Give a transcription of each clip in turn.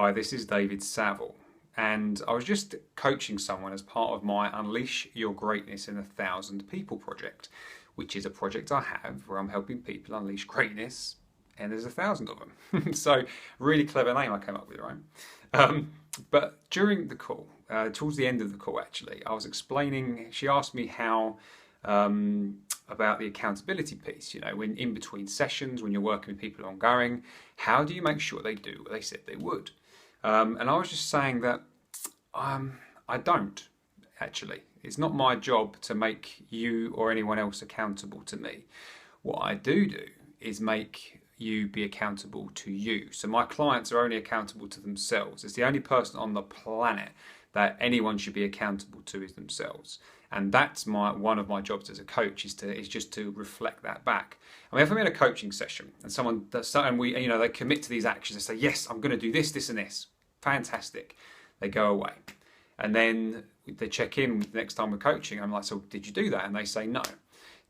Hi, this is David Saville, and I was just coaching someone as part of my Unleash Your Greatness in 1,000 People project, which is a project I have where I'm helping people unleash greatness, and there's 1,000 of them. So, really clever name I came up with, right? But during the call, towards the end of the call, actually, I was explaining. She asked me how about the accountability piece. You know, when in between sessions, when you're working with people ongoing, how do you make sure they do what they said they would? And I was just saying that I don't actually. It's not my job to make you or anyone else accountable to me. What I do is make you be accountable to you. So my clients are only accountable to themselves. It's the only person on the planet that anyone should be accountable to is themselves. And that's one of my jobs as a coach is just to reflect that back. I mean, if I'm in a coaching session and someone does, and they commit to these actions and say, yes, I'm going to do this, this, and this. Fantastic. They go away. And then they check in the next time we're coaching. I'm like, so did you do that? And they say no.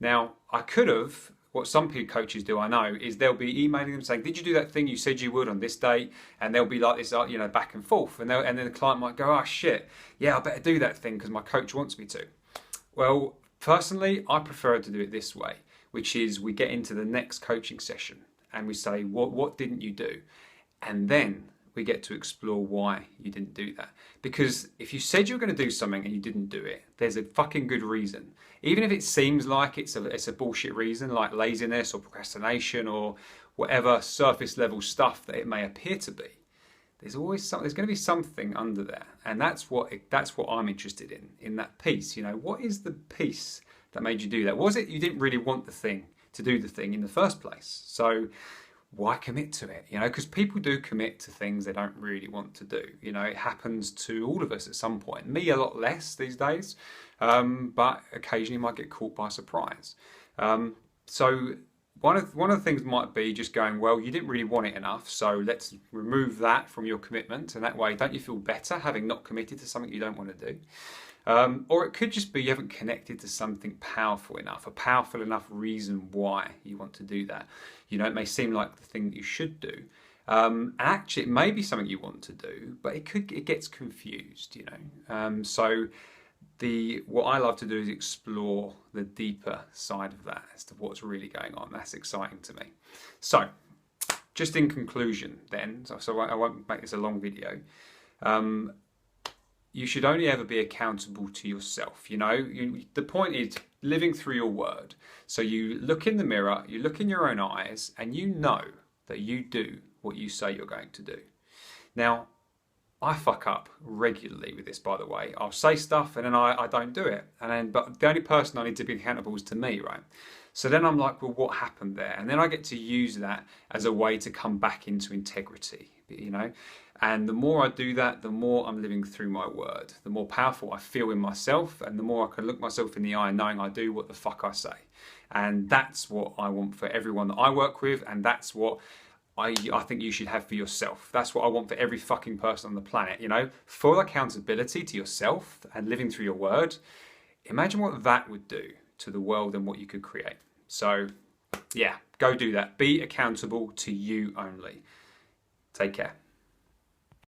Now, I could have. What some coaches do, I know, is they'll be emailing them saying, did you do that thing you said you would on this date? And they'll be like this, back and forth. And then the client might go, oh, shit, yeah, I better do that thing because my coach wants me to. Well, personally, I prefer to do it this way, which is we get into the next coaching session and we say, what didn't you do? And then we get to explore why you didn't do that. Because if you said you were going to do something and you didn't do it, there's a fucking good reason. Even if it seems like it's a bullshit reason, like laziness or procrastination or whatever surface level stuff that it may appear to be, there's always there's going to be something under there. And that's what I'm interested in that piece. You know, what is the piece that made you do that? Was it you didn't really want to do the thing in the first place? So why commit to it? You know, because people do commit to things they don't really want to do. You know, it happens to all of us at some point. Me a lot less these days, but occasionally might get caught by surprise. So one of the things might be just going, well, you didn't really want it enough, so let's remove that from your commitment, and that way, don't you feel better having not committed to something you don't want to do? Or it could just be you haven't connected to something powerful enough, a powerful enough reason why you want to do that. You know, it may seem like the thing that you should do. And actually, it may be something you want to do, but it gets confused, you know. So what I love to do is explore the deeper side of that as to what's really going on. That's exciting to me. So, just in conclusion then, so I won't make this a long video, you should only ever be accountable to yourself. You know, the point is living through your word. So you look in the mirror, you look in your own eyes, and you know that you do what you say you're going to do. Now, I fuck up regularly with this, by the way. I'll say stuff and then I don't do it. But the only person I need to be accountable is to me, right? So then I'm like, well, what happened there? And then I get to use that as a way to come back into integrity, you know? And the more I do that, the more I'm living through my word, the more powerful I feel in myself, and the more I can look myself in the eye knowing I do what the fuck I say. And that's what I want for everyone that I work with, and that's what I think you should have for yourself. That's what I want for every fucking person on the planet, you know? Full accountability to yourself and living through your word. Imagine what that would do to the world and what you could create. So, yeah, go do that. Be accountable to you only. Take care.